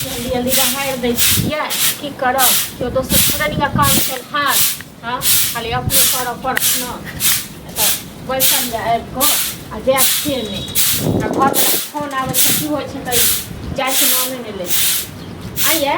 जल्दी जल्दी बहार दै छियै की करब केओ दोसर थोड़े निका काम चल हाथ हाँ खाली अपने करऽ पड़त ने तऽ बैसल जाए आबि कऽ आ जाए छियै नहि आ घरवला फोन आबै छै की होइ छै तऽ जाइके नामे नहि लै छै आइए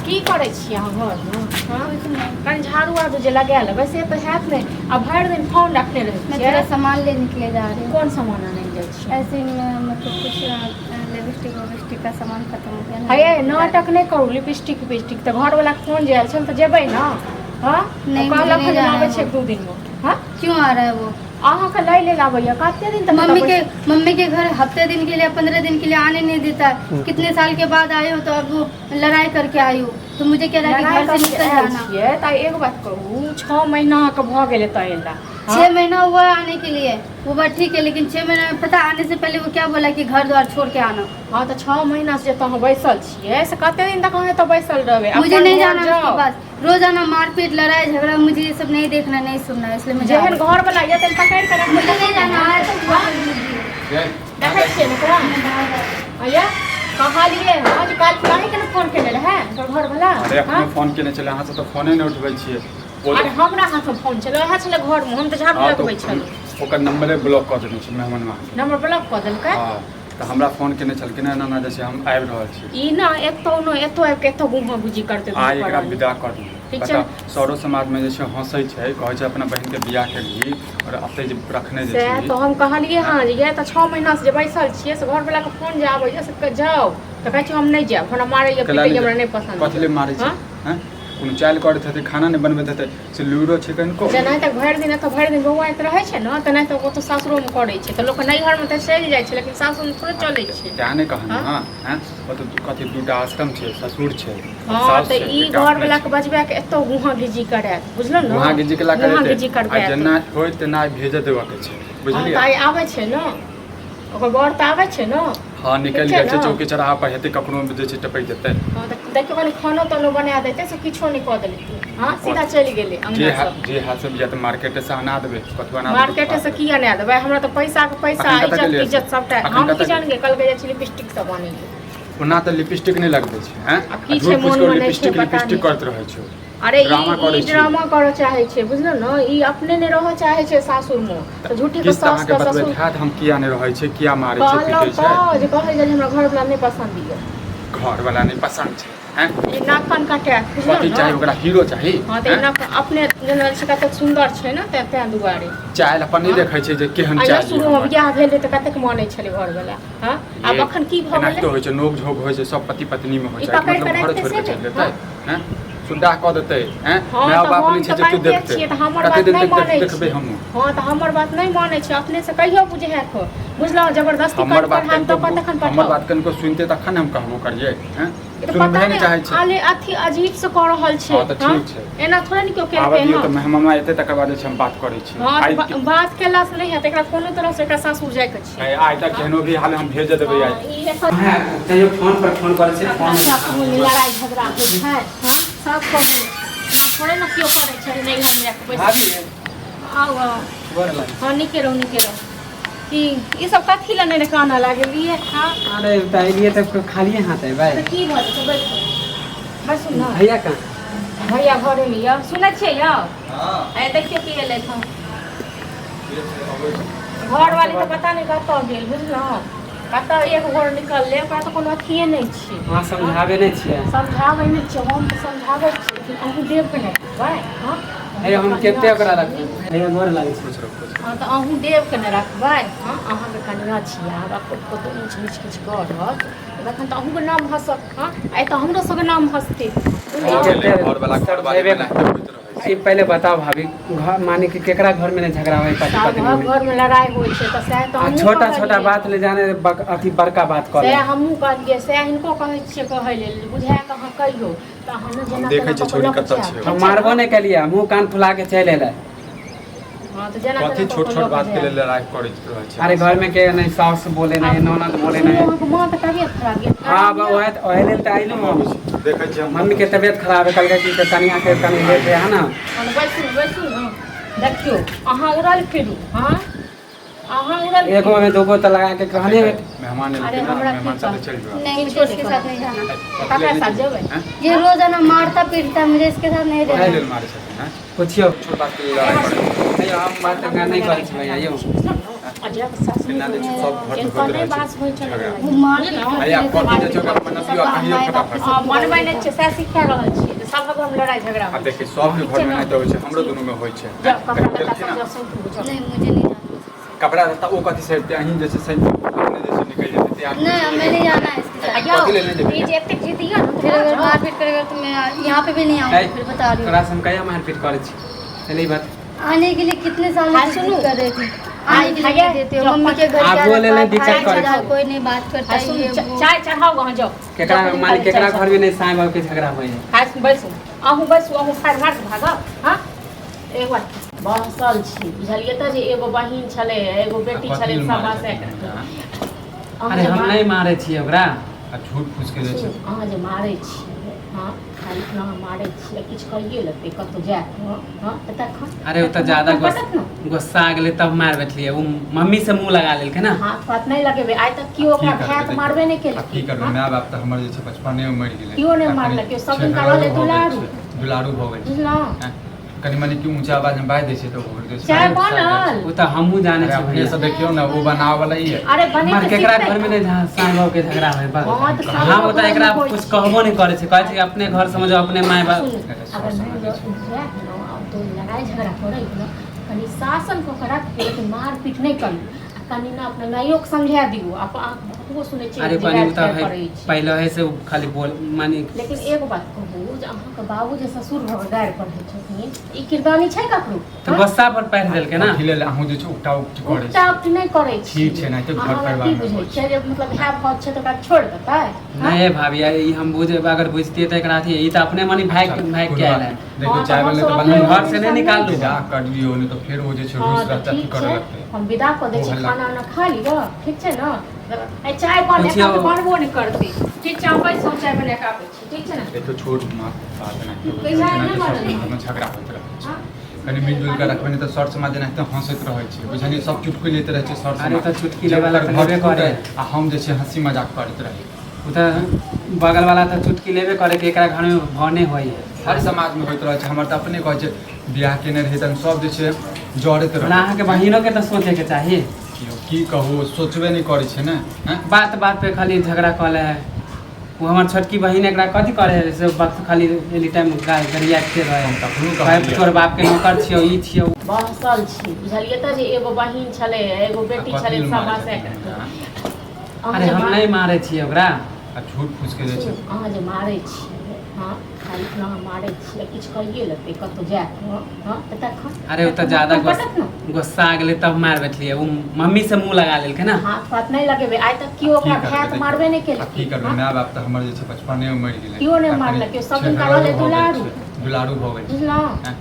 की करै छियै अहाँ घरमे हाँ कनि झाड़ू वाड़ू जे लगा लेबै से तऽ हैत नहि आ भरि दिन फोन रखने रहै मैं छियै तेरा सामान लेने के लिए जा रही हूँ। कोन सामान आनै जाइ छियै ऐसे ही मतलब कुछ लिपस्टिक का सामान खत्म हो गया ना। हे नाटक नहीं करू लिपस्टिक विपस्टिक तो घर वाला फोन जे आयल छल तो जेबै ना हाँ नहीं, कहलक मुझे नहीं हन जाना आबै है छै वो। 2 दिन में हाँ क्यों आ रहा है वो? अहाँके लै लेल आबैया कते दिन तक मम्मी के घर हफ्ते दिन के लिए 15 दिन के लिए आने नहीं देता है। कितने साल के बाद आए हो तो अब वो लड़ाई करके आई हो तो मुझे कह रहा है कि घर से निकल जाना। छियै तऽ एक बात कहू 6 महीना के भऽ गेलै तऽ एला 6 महीना हुआ आने के लिए वो बात ठीक है लेकिन 6 महीना में पता आने से पहले वो क्या बोला कि घर द्वार छोड़ के आना। हाँ तो 6 महीना से तो हम बैसल छियै से कते दिन तक अहाँ तो बैसल रहबै मुझे नहीं जाना उसके पास। रोजाना मारपीट लड़ाई झगड़ा मुझे ये सब नहीं देखना नहीं सुनना है इसलिए मुझे जेहन घर वाला ये तो पकड़ कर रख मुझे नहीं जाना है तो देखै छियै ने ओकरा आया कहलिए आज काल काहे के फोन केले रहे घर वाला अरे अपने फोन केने चले अहाँ से तो फोने नहीं उठबै छियै अरे हमरा हाथ में फोन चलो वएह छले घर में हम तो झाड़ू लगबै छलौ ओकर नंबरे ब्लॉक कर देने छै मेहमानवा नंबर ब्लॉक कर देलकै हां तो हमरा फोन केने छलखिन ना ना जैसे हम आबि रहल छी ई ना एतो आबि के एतो गुहा गुजी करते आ एकरा विदा कर दी ठीक बता सौरो समाज में जे छै हंसै छै कहै छै अपना बहन के बियाह केलिए और अपने जे रखने जे से छै तो हम कहलिए हां ये तो 6 महीना से जे बैसल छियै से घर वाला के फोन जे आबै छै से जाओ तो कहै छै हम नहीं जाब हमरा मारै या पीटे हमरा नहीं पसंद कथि ले मारै छै हैं कोनो चाल करैत हेतै खाना नहीं बनबैत हेतै से लूरो छै कनको जेना तक भरि दिन तो भरि दिन बौआइत रहै छै न त नहीं तो वो तो सासुरो में करै छै तो लोग नैहर में तो चलि जाइ छै लेकिन सासुर में थोड़े चलै छै क्या नहीं कहन हां हैं ओ तो कथि दूटा आश्रम छै ससुर छै हाँ तो ई घर वाला के बजबा के एतो गुहा गिजी करे बुझलो न गुहा गिजी के ला गुहा करे गिजी करबे आ जेना होय तेना भेज देबा के छै बुझलियै ताई आबै छै न ओकर बर त आबै छै न हाँ निकल जाइ छै चौकी चढ़ा पर हेतै कखनो जे छै टपै जेतै हाँ तो देखियो कनी खाना तानो बना देते से किछो नहीं क देलकै हाँ सीधा चली गेलै अंगना से जे हाथ से या तो मार्केट से अना देबै कतवा अना मार्केट से की आने देबै हमरा तो पैसा के पैसा इज्जत सबटा हम की जान गे कल गए छै लिपस्टिक सब आने ओना तो लिपस्टिक नहीं लगबै छै हैं की छै मोन में नहीं छै लिपस्टिक करत रहै छै अरे ई ड्रामा करऽ चाहे छै बुझलो न ई अपने ने रहऽ चाहे छै सासुर में तो झूठी के सास के ससुर हम किया नहीं रहै छै किया मारै छै पीटै छै जे कहै जे हमरा घर वाला नहीं पसंद ये घर वाला नहीं पसंद छै हैं ई नाखन काटे बुझलो कथि न चाही ओकरा हीरो चाही हां त ई अपने जनरल से कते सुंदर छै न ते दुआरे चाल अपन नहीं देखै छै जे केहन आया चाही शुरू में बियाह भेल त कतेक मानै छले घर वाला हां आब अखन की भ गेलै तो होइ छै नोक झोक होइ छै सब पति पत्नी में होइ ई छै पकड़ मतलब के घर रखते छोड़ के से चल जेतै हैं सुधा क देतै हैं हाँ, माय तो बाप हम नहीं छै तो जे तू बात देखतै छियै तऽ हमर कते बात दिन नहीं तक मानै देखबै छियै। हम हाँ तो हमर बात नहीं मानै छै अपने से कहियो बुझे है को बुझलो जबरदस्ती हमर कर बात हम तो कतखन हमर पठाओ बात कनको सुनते तखन हम कहबो करियै हैं तो सुनबे पता नहीं चाहे नहीं छै आले अथी अजीब से कर रहल छै हाँ, तो ठीक छै। एना थोड़े नहीं क्यों आब कहते दियौ हैं तऽ मेहमानवा एतै तकर बाद हम बात करै छी हाँ आइ तो बात केला से नहीं है एकरा कोनो तरह से एकरा सासुर जाय के छै आइ तक केहनो भी हाल हम भेज देबै आइ ई एकर कहियो फोन पर फोन करे छै फोन लड़ाई झगड़ा होइ छै हाँ सब कहू ना थोड़े ना क्यों करे छै नहीं हम जाके भाभी पैसा आओ गोर लागे हाँ निके रहो कि ई सब कथी ला नहीं काना लागलिए हाँ अरे ताइलिए तो खाली हाथ है भाई तो की भल छै बस सुन ना भैया कहाँ भैया घरे में या सुनै छियै या हां ए देखियो की एलै था घर वाली तो पता नहीं कतऽ गेल बुझलौ कतऽ एक घोर निकलले ओकरा तो कोनो अथिए नहीं छै वहाँ समझावे नहीं छियै समझाबै नहीं छियै हम तो समझाबै छियै लेकिन अहूँ देव के नहीं रखबै हाँ अरे हम केते ओकरा रखबै भैया गोर लागे छै हाँ तो अहूँ देव के नहीं रखबै हाँ अहाँके कनिया छियै हमरा कतौ ऊँच नीच किछु करत तखन तऽ अहूँके नाम हँसत हाँ आइ तऽ हमरो सबके नाम हँसतै घर वाला घर वाले ई पहले बताओ भाभी घर माने कि केकरा घर में नहीं झगड़ा होई पति पत्नी में घर में लड़ाई होइ छै तऽ सएह तऽ हमहूँ छोटा छोटा कहलियै। बात ले जाने अथी बड़का बात कर सएह हमहूँ कहलियै सएह हिनको कहै छियै कहै लेल बुझा कऽ अहाँ कहियौ तऽ अहाँ जेना देखै छियै छोरी कतऽ छै। हम मारबो नहीं केलिए मुंह कान फुला के चल एलै हाँ तो जेना कथि छोट छोट बात के लिए लड़ाई करैत रहै छै अरे घर में के नहीं सास बोले नहीं ननद बोले नहीं माँ तऽ तबियत खराब गेल हाँ ओहे लेल तऽ आइलू हम देखै छियै मम्मी के तबियत खराब है कल की कनिया के कनी ले के है ना बैसू बैसू देखियौ अहाँ उड़ल फिरू हाँ अहाँ एगो में दो बोतल लगा के कहने मेहमान ने अरे लेकिन हमरा मेहमान ठीक साथ बा। चल जाओ। नहीं, मुझे इसके साथ नहीं जाना। काका साथ जेबै हैं? ये रोजाना मारता पीटता, मुझे इसके साथ नहीं काहे रहना। लेल मारे छथिन हैं? पूछियो छोट बात के लिए लड़ाई करे। नहीं हम बात का नहीं करै छी भैया यो अजब सास बिना दे छै, सब घर जिन में होइत कने रहै बात होइ छै छै झगड़ा। वो मार भैया कथी जे छै ओकरा मनबियो कहियो फटाफट। मनबै नहि छै सएह सिखा रहल छियै जे सब घर में लड़ाई झगड़ा अब होइ देखिए सबके घर में नहीं तो होइ छै, हमरो दुनू में होइ छै। जब कपड़ा कहीं लत्ता गेलखिन सब ना, जब सैंत बुझल नहीं, मुझे नहीं जाना। कपड़ा लत्ता ओ कथी से अहीं जैसे सही अपने जैसे निकल जाते थे आप। नहीं, हमें नहीं जाना है इसके साथ। कथी लेने जेबै? ई जे एतेक जिद्दी है ना फिर अगर मारपीट करेगा तो मैं यहाँ पे भी नहीं आऊँगी, फिर बता रही हूँ। तोरा से हम कहिया मारपीट करै छी चली बात आने के लिए कितने साल हाँ, से सुनो। जिद कर रही थी, आने के लिए भैया, नहीं देते हो। जब मम्मी के घर आप क्या बोले रखा नहीं, है, दिक्कत भाई करे। चाचा कोई नहीं बात करता है, ये वो। चाय चढ़ाओ वहाँ जाओ केकरा मालिक केकरा घर में नहीं साईं बाबू के झगड़ा होई है। खास बैसू अहूँ बैसू अहूँ फाड़ मार के भागब हाँ एक बार बहसल छी बुझलियै तऽ जे एगो बहिन छलै एगो बेटी छलै सब बासे अरे हम नहीं मारे छी ओकरा। झूठ फूस के जे छै अहाँ जे मारै छियै हाँ खाली अहाँ मारै छियै किछु कहिए लेतै कतहु जाए हाँ तखन अरे वो तो ज्यादा गुस्सा आ गेलै तब मार बैठलिए वो मम्मी से मुंह लगा लेलकै ना। हाथ पात नहीं लगेबै आइ तक केओ ओकरा भात मारबे नहीं की करबै केलकै माय बाप तऽ हमर जे छै बचपने में मरि गेलै। केओ नहि मारलकै, सब दिन कहलकै दुलारू। दुलारू भऽ गेल छै। बुझलहुँ हैं? कनी मनी क्यों ऊंचा आवाज में बाजि दै छै तऽ भोर दै छै। चाय बनल वो तो हमहू जाने अरे छी अपने भैया। से देखियो ना वो बनावे वाला ही है। अरे बने मार तऽ केकरा सीखतै। घर में नहीं जहाँ साईं बाबू के झगड़ा होई बा। हाँ, तो साईं हाँ बाबू बता घर एकरा में होइ कुछ छै। कहबो नहीं करे छै, कहै छै कि अपने घर समझो अपने माय बाप। अगर नहीं जाए ना तो लड़ाई झगड़ा करे ना कनी शासन को करा के लेकिन मार पीट नहीं करी कनी ना अपने नाइयो के समझा दियो आप बहुतो सुनै छियै अरे जे बनी गारि उता गारि है करै छै। पहले है से खाली बोल मानी। लेकिन एगो बात कहू जे अहाँके बाबू जे ससुर घर गारि पढ़ै छथिन ई किरदानी छै ककरो तो गुस्सा पर पैर देलकै ना। अथी लेल अहूँ जे छै उकटा उकटी करै उल्टा छै। उल्टी नहीं करे छी ठीक छै, नहीं तो घर परिवार की में बुझै होइ छै। छै जे मतलब है भौज छै तऽ ओकरा छोड़ देतै नहीं भाभी ई हम बुझे अगर बुझतिए तो एकरा अथी ई तो अपने मनी भाग भाग के आयल है। देखो हाँ, चाय तो वाले हम तो सब बंद अपने घर से नहीं निकाल दो। विदा कर दियो नहीं तो फिर वो जे छै हाँ रूस तो रहता ठीक करे छै लगतै। हम विदा कऽ दै ओ छी हल्ला। खाना उना खा लिअ ठीक छै ने आई चाय बन पूछियो। एका तऽ बनबो नहि करतै ठीक छै हम बैसो चाय बना के आबै छी ठीक छै ने देखो छोट बात नहीं कैसा है ना बनल? सब में झगड़ा होइत रहै छै। हाँ? कनी मिलजुल के रखबै नहीं तो सर समाज एनाहिते हंसैत रहै छै बुझलियै सब चुटकुले लैत रहै छै सर अरे समाज। तो चुटकी वाला तो लेबे करे। आ हम जे छै हंसी मजाक करैत रही। उ तो बगल वाला तो चुटकी लेबे करे कि एकरा घर में भने होई है। हर समाज में होइत रहै छै। हमर तऽ अपने कहै छै बियाह केने रही तऽ सब जे छै जड़ैत हमरा रहै। अहाँ के बहिनों के तो सोचे के चाहिए। की कहू सोचबे नहीं करै छै ने हैं? बात बात पे खाली झगड़ा कले है। वो हमार छोटकी बहिन एकरा कथी करे है से वक्त खाली एनी टाइम गरिया के रहे हम तखनो है। कहलियै। तोर बाप के नौकर छियो ई छियो। बहसल छी बुझलियै तऽ जे एगो बहिन छलै एगो बेटी कथी छलै लेल सब मारै बासे छथिन? अरे हम नहीं मारे छी ओकरा। आ झूठ फूस के जे छै अहाँ जे मारै छियै हाँ खाली अहाँ मारै छियै किछु कहिए लेतै कतहु जाए हाँ तखन अरे वो तो ज्यादा पटक ने गुस्सा आ गेलै तब मार बैठलिए वो मम्मी से मुंह लगा लेलकै ना। हाथ पात नहीं लगेबै आइ तक केओ ओकरा की करबै भात देखियौ। मारबे नहीं आ की केलकै करबै हाँ? माय बाप तऽ हमर जे छै बचपने में मरि गेलै। केओ नहि मारलकै, सब दिन कहलकै दुलारू। दुलारू भऽ गेल छै। बुझलहुँ हैं?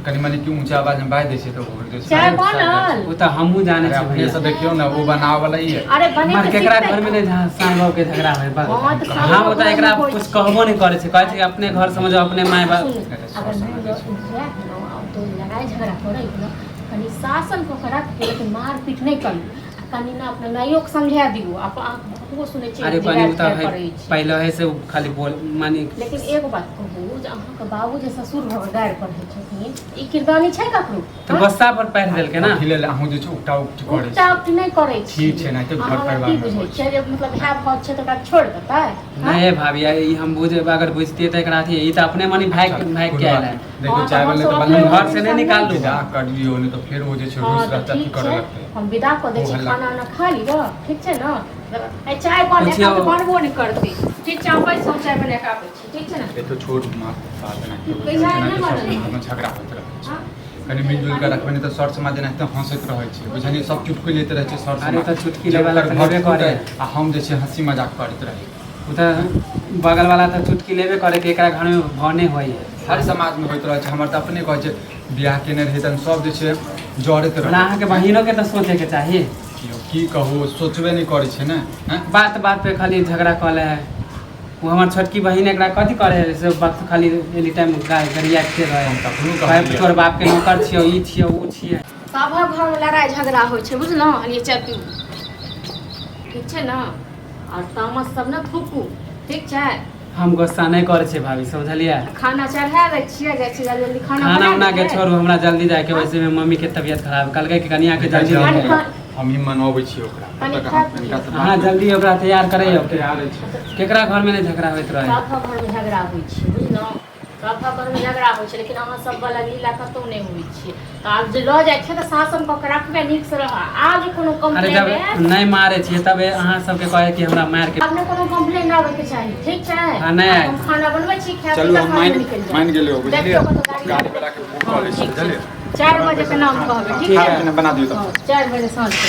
कनी मनी क्यों ऊंचा आवाज में बाजि दै छै तऽ भोर दै छै। चाय बनल वो तो हमहू जाने अरे छी अपने भैया। से देखियो ना वो बनावे वाला ही है। अरे बने मार तऽ केकरा सीखतै। घर में नहीं जहाँ साईं बाबू के झगड़ा होई बा। हाँ, तो साईं हाँ बाबू बता घर एकरा में होइ कुछ छै। कहबो नहीं करे छै, कहै छै कि अपने घर समझो अपने माय बाप। अगर नहीं जाए ना तो लड़ाई झगड़ा करे ना कनी शासन को करा के लेकिन मार पीट नहीं करी कनी ना अपने नाइयो के समझा दियो आप बहुतो सुनै छियै अरे जे बनी गारि उता गारि है करै छै। पहले है से खाली बोल मानी। लेकिन एगो बात कहू जे अहाँके बाबू जे ससुर घर गारि पढ़ै छथिन ई किरदानी छै ककरो तो हाँ? गुस्सा पर पैर देलकै ना। अथी लेल अहूँ जे छै उकटा उकटी करै उल्टा छै। उल्टी नहीं करे छी ठीक छै, नहीं तो घर अहाँ परिवार की में बुझै होइ छियै जे मतलब है भौज छै तऽ ओकरा छोड़ देतै हाँ? नहीं भाभी ई हम बुझे अगर बुझतिए तो एकरा अथी ई तो अपने मनी भाग भाग के आयल है। देखो हाँ, चाय तो वाले हम तो सब बंद अपने घर से नहीं निकाल दो। विदा कर दियो नहीं तो फिर वो जे छै हाँ रूस तो रहता ठीक करे छै लगतै। हम विदा कऽ दै ओ छी हल्ला। खाना उना खा लिअ ठीक छै ने आई चाय बन पूछियो। एका तऽ बनबो नहीं करतै ठीक छै हम बैसो चाय बना के आबै छी ठीक छै ने देखो छोट बात नहीं कैसा है ना सब बनल? समाज में झगड़ा होइत रहै छै। हाँ? कनी मिलजुल के रखबै नहीं तो सर समाज एनाहिते हंसैत रहै छै बुझलियै सब चुटकुले लैत रहै छै सर अरे समाज। तो चुटकी वाला तो घर लेबे करे। आ हम जे छै हंसी मजाक करैत रही। उ तो बगल वाला तो चुटकी लेबे करे कि एकरा घर में भने होई है। हर समाज में होइत रहै छै। हमर तऽ अपने कहै छै बियाह केने रही तऽ सब जे छै जड़ैत हमरा रहै। अहाँ के बहिनों के तो सोचे के चाहिए। की कहू सोचबे नहीं करै छै ने हैं? बात बात पे खाली झगड़ा कले है। वो हमार छोटकी बहिन एकरा कथी करे है से वक्त खाली एनी टाइम गरिया के रहे हम है। तखनो कहै कहलियै। तोर बाप के नौकर छियो ई छियो ऊ छियो। सभ घर में लड़ाई झगड़ा होइ छै बुझलहुँ अलिए चतू ठीक छै ने और तामस सब न थूकू ठीक छै हम गुस्सा नहीं करे छे भाभी समझलिए खाना चढ़ा दै छियै जाइ छी जल्दी जल्दी खाना खाना बना उना के देबै। छोड़ू हमरा जल्दी जाए के वैसे में मम्मी के तबीयत खराब कल के कनिया के जल्दी कनि जाए हम ही मनबै छी ओकरा कनि तब तक खा हम हिनका से हाँ जल्दी ओकरा तैयार करे तैयार छै केकरा घर में नहीं झगड़ा होइत रहे सब घर में झगड़ा होइ छै बुझलहुँ सब घर में झगड़ा होइ छै लेकिन अहाँ सब वाला लीला कतौ नहीं होइ छै तऽ आब जे लऽ जाइ छै तऽ शासन कऽ के रखबे नीक से रह आज कोनो अरे जब कंप्लेन नहीं मारे छिए तब अहाँ सबके कहे कि हमरा मार के अपने कोनो कंप्लेन आबै के चाही ठीक छै हाँ, नहीं आएत। हम खाना बनबै छी खाय चलू हम निकल मान गेलियै हो बुझलियै देखियौ कतौ गाड़ी गाड़ी वाला के बुक कऽ लै छी बुझलियै 4 बजे के नाम कहबै ठीक खाना है पीना बना दियौ तऽ 4 बजे साँझ के